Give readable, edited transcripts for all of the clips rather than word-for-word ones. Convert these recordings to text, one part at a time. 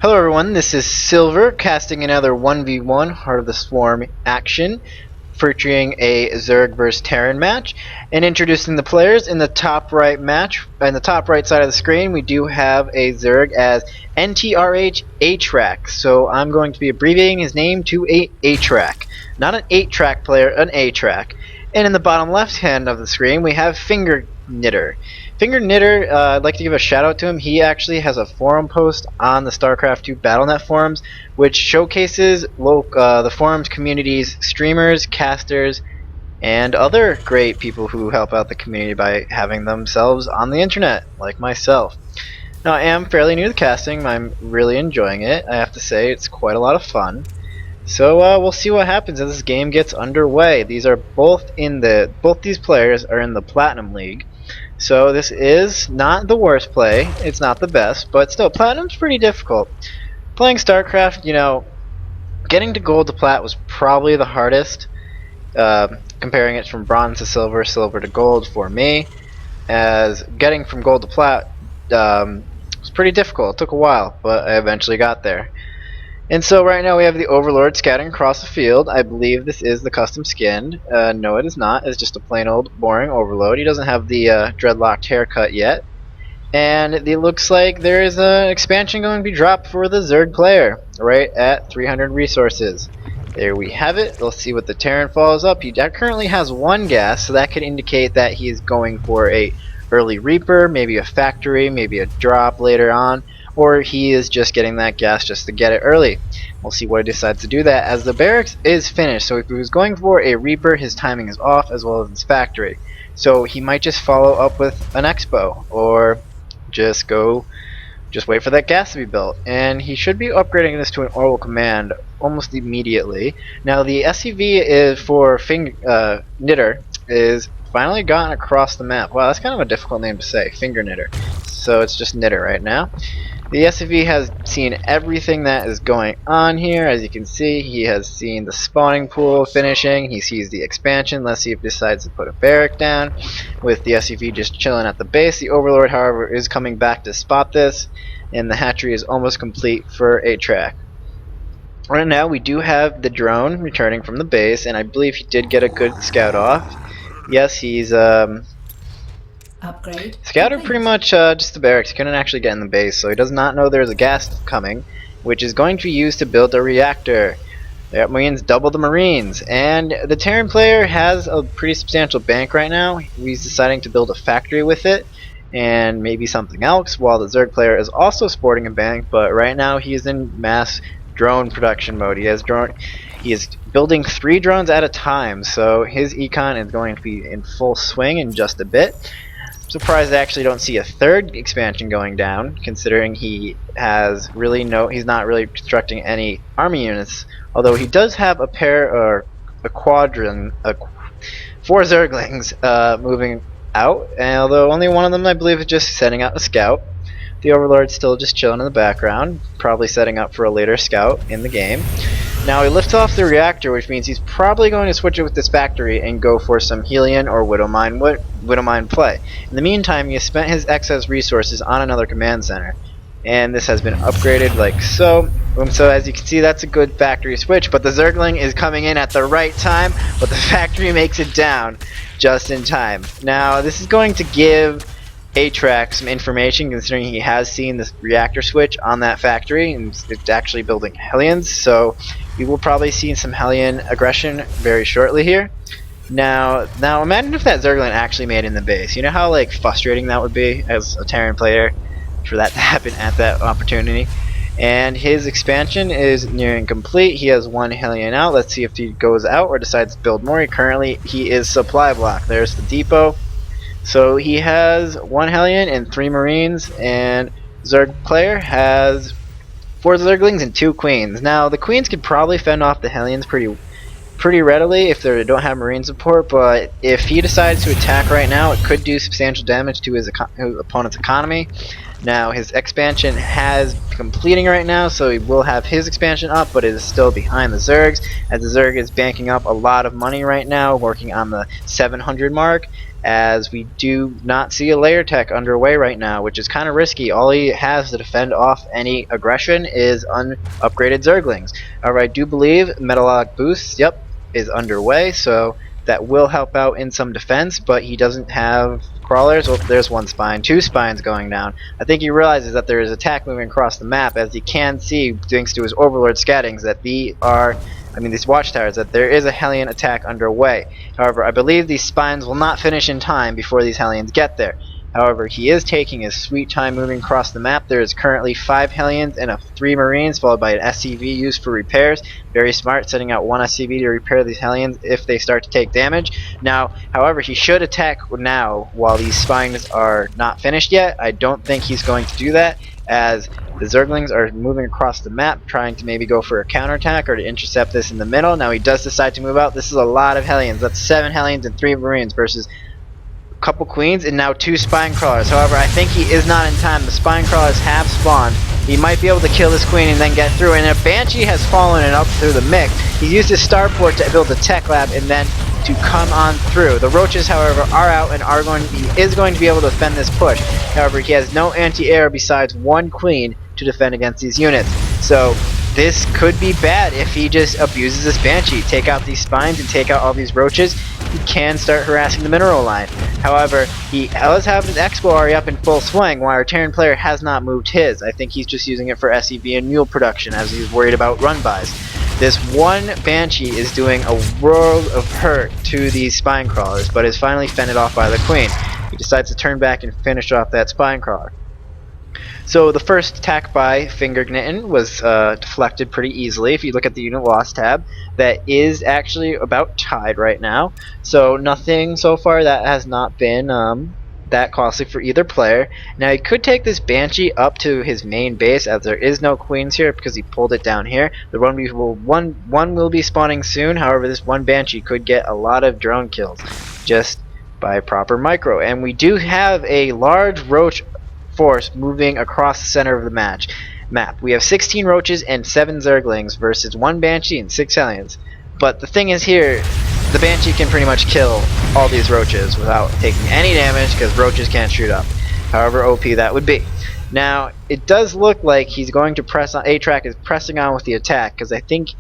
Hello everyone, this is Silver casting another 1v1 Heart of the Swarm action featuring a Zerg vs Terran match, and introducing the players. In the top right side of the screen we do have a Zerg as NTRH atrack, so I'm going to be abbreviating his name to atrack. Not an 8-track player, an atrack. And in the bottom left hand of the screen we have fingrknitten. fingrknitten, I'd like to give a shout out to him. He actually has a forum post on the StarCraft 2 Battle.net forums which showcases the forum's community's streamers, casters, and other great people who help out the community by having themselves on the internet, like myself. Now, I am fairly new to casting. I'm really enjoying it. I have to say, it's quite a lot of fun. So we'll see what happens as this game gets underway. Both these players are in the Platinum League. So this is not the worst play. It's not the best, but still, Platinum's pretty difficult. Playing StarCraft, getting to gold to plat was probably the hardest. Comparing it from bronze to silver, silver to gold for me, as getting from gold to plat was pretty difficult. It took a while, but I eventually got there. And so right now we have the Overlord scouting across the field. I believe this is the custom skin. No, it is not. It's just a plain old boring Overlord. He doesn't have the dreadlocked haircut yet. And it looks like there is an expansion going to be dropped for the Zerg player, right at 300 resources. There we have it. We'll see what the Terran follows up. He currently has one gas, so that could indicate that he is going for a early Reaper, maybe a factory, maybe a drop later on, or he is just getting that gas just to get it early. We'll see what he decides to do that, as the barracks is finished. So if he was going for a Reaper, his timing is off, as well as his factory. So he might just follow up with an Expo, or just wait for that gas to be built. And he should be upgrading this to an Oral Command almost immediately. Now the SCV is for fingrknitten is finally gotten across the map. Wow, that's kind of a difficult name to say, fingrknitten. So it's just knitter right now. The SCV has seen everything that is going on here. As you can see, he has seen the spawning pool finishing. He sees the expansion. Let's see if he decides to put a barrack down, with the SCV just chilling at the base. The Overlord, however, is coming back to spot this, and the hatchery is almost complete for atrack. Right now we do have the drone returning from the base, and I believe he did get a good scout off. Yes, he's Upgrade. scouted pretty much just the barracks. He couldn't actually get in the base, so he does not know there's a gas coming, which is going to be used to build a reactor. That means double the Marines, and the Terran player has a pretty substantial bank right now. He's deciding to build a factory with it, and maybe something else, while the Zerg player is also sporting a bank, but right now he is in mass drone production mode. He is building 3 drones at a time, so his econ is going to be in full swing in just a bit. I'm surprised I actually don't see a third expansion going down, considering he's not really constructing any army units, although he does have a pair, or a quadrant, 4 Zerglings moving out, and although only one of them I believe is just setting out a scout. The Overlord's still just chilling in the background, probably setting up for a later scout in the game. Now he lifts off the reactor, which means he's probably going to switch it with this factory and go for some Helion or Widowmine play. In the meantime, he has spent his excess resources on another command center, and this has been upgraded like so. So as you can see, that's a good factory switch, but the Zergling is coming in at the right time, but the factory makes it down just in time. Now this is going to give atrack some information, considering he has seen this reactor switch on that factory, and it's actually building Hellions, so we will probably see some Hellion aggression very shortly here. Now imagine if that Zergling actually made it in the base. You know how frustrating that would be as a Terran player for that to happen at that opportunity. And his expansion is nearing complete. He has 1 Hellion out. Let's see if he goes out or decides to build more. Currently he is supply block. There's the depot. So he has 1 Hellion and 3 Marines, and Zerg player has 4 Zerglings and 2 Queens. Now the Queens could probably fend off the Hellions pretty readily if they don't have Marine support, but if he decides to attack right now, it could do substantial damage to his opponent's economy. Now his expansion has completing right now, so he will have his expansion up, but it is still behind the Zergs, as the Zerg is banking up a lot of money right now, working on the 700 mark, as we do not see a layer tech underway right now, which is kind of risky. All he has to defend off any aggression is upgraded Zerglings. However, I do believe Metalloc Boost, yep, is underway, so that will help out in some defense, but he doesn't have crawlers. Well, there's one spine, two spines going down. I think he realizes that there is attack moving across the map, as he can see, thanks to his Overlord scattings, that these watchtowers, that there is a Hellion attack underway. However, I believe these spines will not finish in time before these Hellions get there. However, he is taking his sweet time moving across the map. There is currently 5 Hellions and 3 Marines, followed by an SCV used for repairs. Very smart, setting out one SCV to repair these Hellions if they start to take damage. Now, however, he should attack now while these spines are not finished yet. I don't think he's going to do that, as the Zerglings are moving across the map, trying to maybe go for a counterattack or to intercept this in the middle. Now he does decide to move out. This is a lot of Hellions. That's 7 Hellions and 3 Marines versus couple queens and now 2 spine crawlers. However, I think he is not in time. The spine crawlers have spawned. He might be able to kill this queen and then get through. And a Banshee has fallen and up through the mix. He's used his starport to build a tech lab and then to come on through. The roaches, however, are out and he is going to be able to defend this push. However, he has no anti-air besides 1 queen to defend against these units. So this could be bad if he just abuses this Banshee. Take out these spines and take out all these roaches. He can start harassing the mineral line. However, he does have his Expo already up in full swing, while our Terran player has not moved his. I think he's just using it for SEV and mule production, as he's worried about run-bys. This one Banshee is doing a world of hurt to these spine crawlers, but is finally fended off by the queen. He decides to turn back and finish off that spine crawler. So the first attack by fingrknitten was deflected pretty easily. If you look at the unit loss tab, that is actually about tied right now. So nothing so far that has not been that costly for either player. Now he could take this Banshee up to his main base, as there is no queens here because he pulled it down here. The one will be spawning soon. However, this one Banshee could get a lot of drone kills just by proper micro. And we do have a large roach force moving across the center of the map. We have 16 roaches and 7 Zerglings versus 1 Banshee and 6 Hellions. But the thing is here, the Banshee can pretty much kill all these roaches without taking any damage because roaches can't shoot up. However OP that would be. Now, it does look like he's going to press on. atrack is pressing on with the attack because I think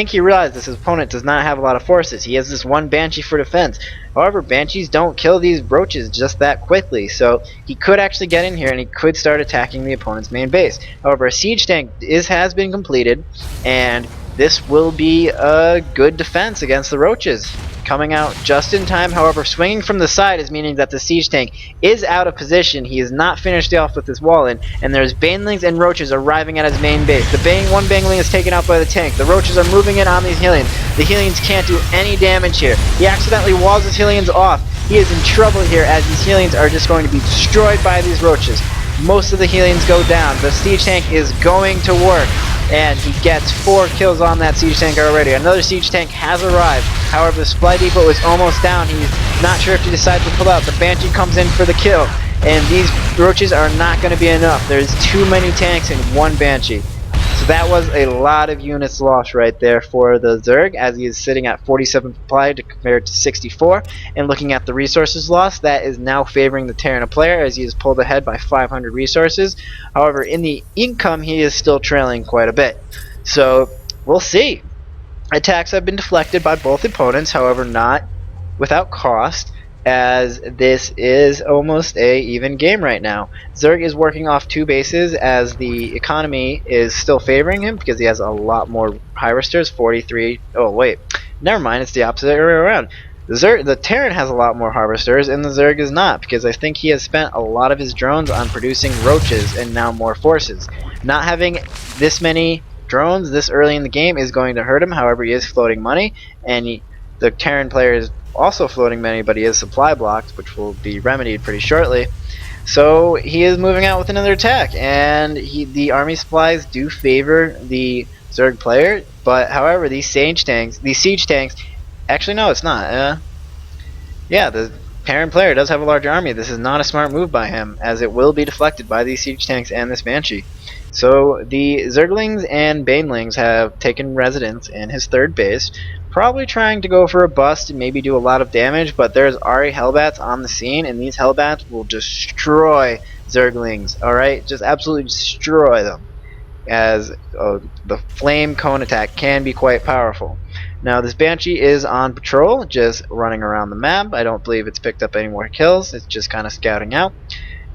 he realized this his opponent does not have a lot of forces. He has this one Banshee for defense. However, Banshees don't kill these roaches just that quickly, so he could actually get in here and he could start attacking the opponent's main base. However, a siege tank has been completed, and this will be a good defense against the roaches. Coming out just in time, however, swinging from the side is meaning that the siege tank is out of position. He is not finished off with his wall in, and there's banelings and roaches arriving at his main base. One bangeling is taken out by the tank. The roaches are moving in on these Hellions. The Hellions can't do any damage here. He accidentally walls his Hellions off. He is in trouble here, as these Hellions are just going to be destroyed by these roaches. Most of the Hellions go down. The siege tank is going to work, and he gets 4 kills on that siege tank already. Another siege tank has arrived. However, the supply depot is almost down. He's not sure if he decides to pull out. The Banshee comes in for the kill, and these roaches are not going to be enough. There's too many tanks in 1 Banshee. So that was a lot of units lost right there for the Zerg, as he is sitting at 47 supply compared to 64. And looking at the resources lost, that is now favoring the Terran player, as he is pulled ahead by 500 resources. However, in the income, he is still trailing quite a bit. So we'll see. Attacks have been deflected by both opponents, however not without cost, as this is almost a even game right now. Zerg is working off 2 bases, as the economy is still favoring him because he has a lot more harvesters, 43. Oh wait, never mind, it's the opposite way around. The Terran has a lot more harvesters and the Zerg is not, because I think he has spent a lot of his drones on producing roaches and now more forces. Not having this many drones this early in the game is going to hurt him. However, he is floating money, and the Terran player is also floating money, but he is supply blocked, which will be remedied pretty shortly. So he is moving out with another attack, and the army supplies do favor the Zerg player. But however, these siege tanks, actually no, it's not. Yeah, the Terran player does have a larger army. This is not a smart move by him, as it will be deflected by these siege tanks and this Banshee. So the Zerglings and Banelings have taken residence in his 3rd base, probably trying to go for a bust and maybe do a lot of damage, but there's already Hellbats on the scene, and these Hellbats will destroy Zerglings, alright? Just absolutely destroy them, as the flame cone attack can be quite powerful. Now this Banshee is on patrol, just running around the map. I don't believe it's picked up any more kills, it's just kind of scouting out.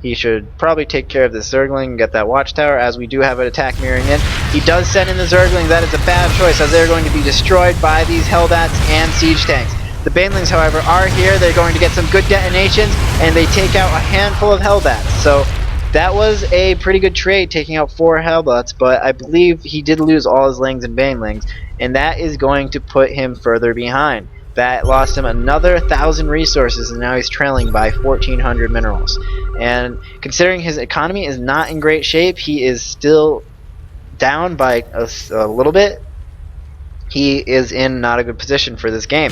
He should probably take care of this Zergling and get that watchtower, as we do have an attack mirroring in. He does send in the Zergling. That is a bad choice, as they're going to be destroyed by these Hellbats and Siege Tanks. The Banelings, however, are here. They're going to get some good detonations, and they take out a handful of Hellbats. So that was a pretty good trade, taking out 4 Hellbats, but I believe he did lose all his Lings and Banelings, and that is going to put him further behind. That lost him another 1,000 resources, and now he's trailing by 1,400 minerals. And considering his economy is not in great shape, he is still down by a little bit. He is in not a good position for this game.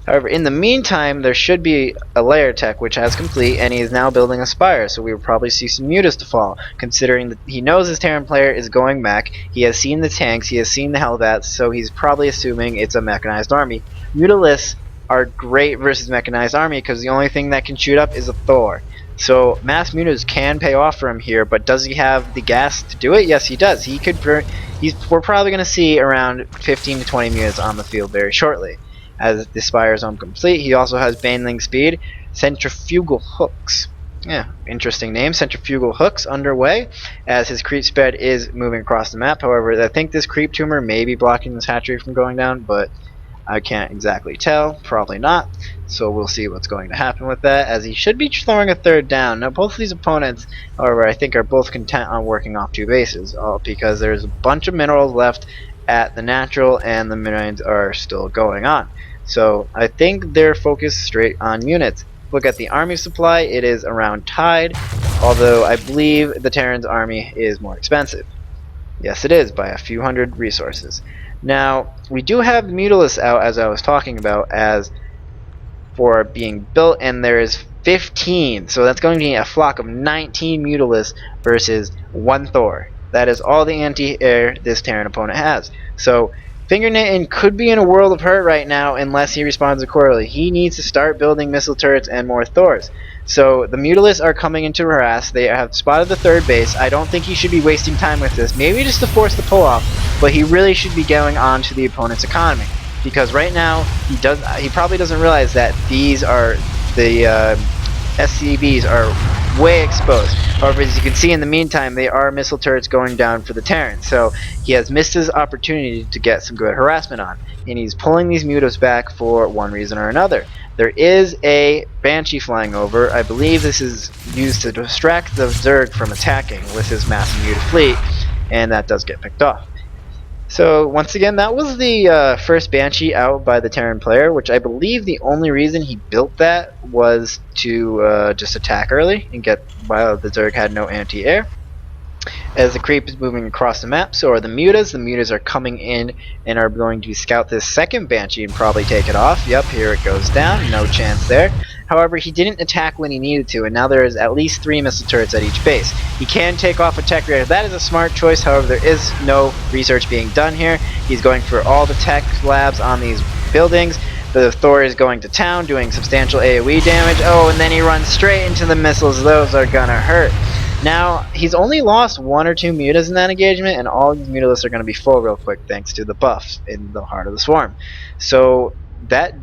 However, in the meantime, there should be a layer tech which has complete, and he is now building a spire, so we will probably see some mutas to fall, considering that he knows his Terran player is going mech, he has seen the tanks, he has seen the Hellbats, so he's probably assuming it's a mechanized army. Mutalisks are great versus mechanized army because the only thing that can shoot up is a Thor. So mass mutas can pay off for him here, but does he have the gas to do it? Yes, he does. We're probably going to see around 15 to 20 mutas on the field very shortly, as the spire is complete. He also has Baneling speed, centrifugal hooks. Yeah, interesting name. Centrifugal hooks underway, as his creep spread is moving across the map. However, I think this creep tumor may be blocking this hatchery from going down, but I can't exactly tell. Probably not. So we'll see what's going to happen with that, as he should be throwing a third down. Now both of these opponents, however, I think are both content on working off 2 bases, because there's a bunch of minerals left at the natural and the mines are still going on. So I think they're focused straight on units. Look at the army supply, it is around tied, although I believe the Terran's army is more expensive. Yes, it is, by a few hundred resources. Now, we do have the Mutalisks out, as I was talking about, as for being built, and there is 15, so that's going to be a flock of 19 Mutalisks versus 1 Thor. That is all the anti-air this Terran opponent has. So fingrknitten could be in a world of hurt right now unless he responds accordingly. He needs to start building missile turrets and more Thors. So the Mutalisks are coming in to harass. They have spotted the 3rd base. I don't think he should be wasting time with this. Maybe just to force the pull off, but he really should be going on to the opponent's economy, because right now he probably doesn't realize that these are the SCVs are way exposed. However, as you can see in the meantime, they are missile turrets going down for the Terran, so he has missed his opportunity to get some good harassment on, and he's pulling these mutas back for one reason or another. There is a Banshee flying over. I believe this is used to distract the Zerg from attacking with his massive muta fleet, and that does get picked off. So once again, that was the first Banshee out by the Terran player, which I believe the only reason he built that was to just attack early and get, while the Zerg had no anti-air. As the creep is moving across the map, so are the mutas. The mutas are coming in and are going to scout this second Banshee and probably take it off. Yep, here it goes down. No chance there. However, he didn't attack when he needed to, and now there is at least 3 missile turrets at each base. He can take off a tech reactor. That is a smart choice. However, there is no research being done here. He's going for all the tech labs on these buildings. The Thor is going to town, doing substantial AoE damage. Oh, and then he runs straight into the missiles. Those are gonna hurt. Now, he's only lost 1 or 2 mutas in that engagement, and all these mutalisks are going to be full real quick thanks to the buffs in the heart of the swarm. So that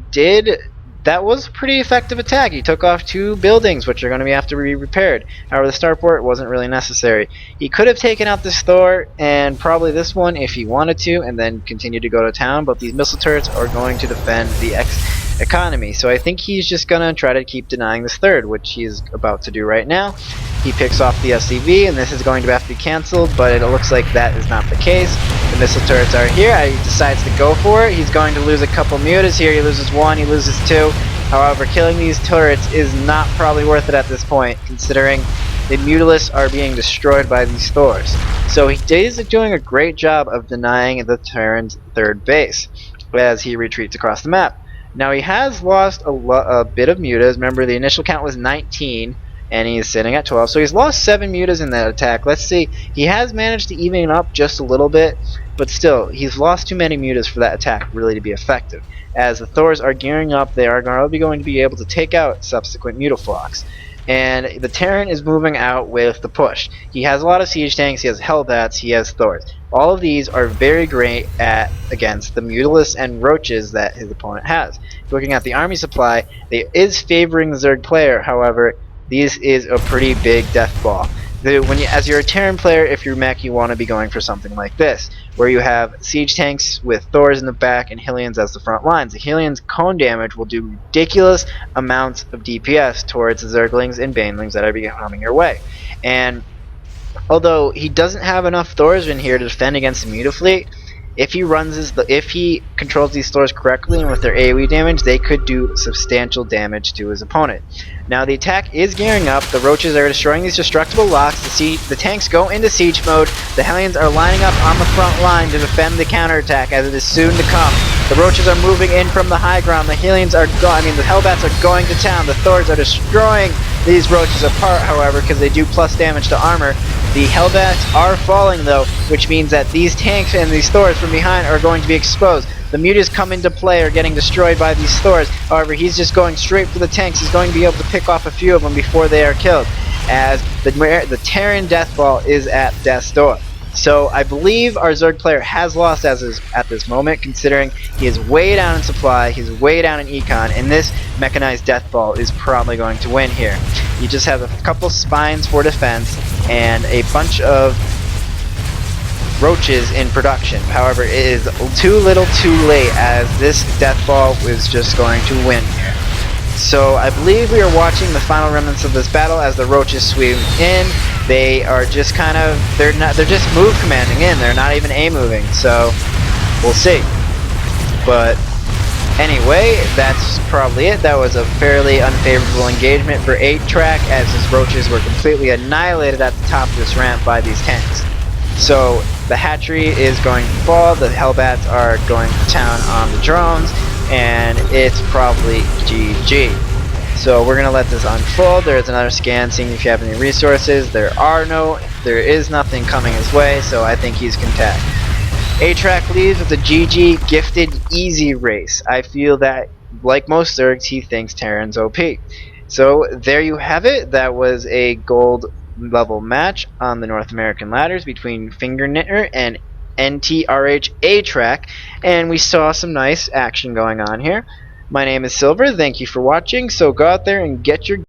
was a pretty effective attack. He took off 2 buildings, which are going to have to be repaired. However, the starport wasn't really necessary. He could have taken out this Thor and probably this one if he wanted to, and then continue to go to town, but these missile turrets are going to defend the economy. So I think he's just going to try to keep denying this 3rd, which he's about to do right now. He picks off the SCV, and this is going to have to be cancelled, but it looks like that is not the case. The missile turrets are here. He decides to go for it. He's going to lose a couple mutas here. He loses 1, he loses 2. However, killing these turrets is not probably worth it at this point, considering the Mutalisks are being destroyed by these Thors. So he is doing a great job of denying the Terran's 3rd base as he retreats across the map. Now he has lost a bit of mutas. Remember, the initial count was 19. and he's sitting at 12. So he's lost 7 mutas in that attack. Let's see. He has managed to even up just a little bit, but still, he's lost too many mutas for that attack really to be effective. As the Thors are gearing up, they are probably going to be able to take out subsequent mutaflocks. And the Terran is moving out with the push. He has a lot of siege tanks, he has Hellbats, he has Thors. All of these are very great against the Mutalisks and Roaches that his opponent has. Looking at the army supply, they is favoring the Zerg player, however, this is a pretty big death ball. As you're a Terran player, if you're mech, you want to be going for something like this, where you have siege tanks with Thors in the back and Hellions as the front lines. The Hellions' cone damage will do ridiculous amounts of DPS towards the Zerglings and Banelings that are coming your way. And although he doesn't have enough Thors in here to defend against the Mutafleet, if he controls these Thors correctly and with their AoE damage, they could do substantial damage to his opponent. Now the attack is gearing up. The Roaches are destroying these destructible locks. The tanks go into siege mode. The Hellions are lining up on the front line to defend the counterattack as it is soon to come. The Roaches are moving in from the high ground. The Hellions are going. The Hellbats are going to town. The Thors are destroying these Roaches apart, however, because they do plus damage to armor. The Hellbats are falling though, which means that these tanks and these Thors from behind are going to be exposed. The mutas come into play are getting destroyed by these Thors. However, he's just going straight for the tanks. He's going to be able to pick off a few of them before they are killed, as the Terran death ball is at death's door. So I believe our Zerg player has lost at this moment, considering he is way down in supply, he's way down in econ, and this mechanized death ball is probably going to win here. He just has a couple spines for defense and a bunch of Roaches in production. However, it is too little too late, as this death ball is just going to win here. So I believe we are watching the final remnants of this battle as the Roaches sweep in. They are just they're just move commanding in. They're not even A moving. So we'll see. But anyway, that's probably it. That was a fairly unfavorable engagement for atrack, as his Roaches were completely annihilated at the top of this ramp by these tanks. So the hatchery is going to fall. The Hellbats are going to town on the drones, and it's probably GG. So we're gonna let this unfold. There's another scan, seeing if you have any resources. There is nothing coming his way, so I think he's contact. atrack leaves with a GG gifted easy race. I feel that, like most Zergs, he thinks Terran's OP. So there you have it. That was a gold level match on the North American ladders between fingrknitten and NTRH atrack, and we saw some nice action going on here. My name is Silver. Thank you for watching. So go out there and get your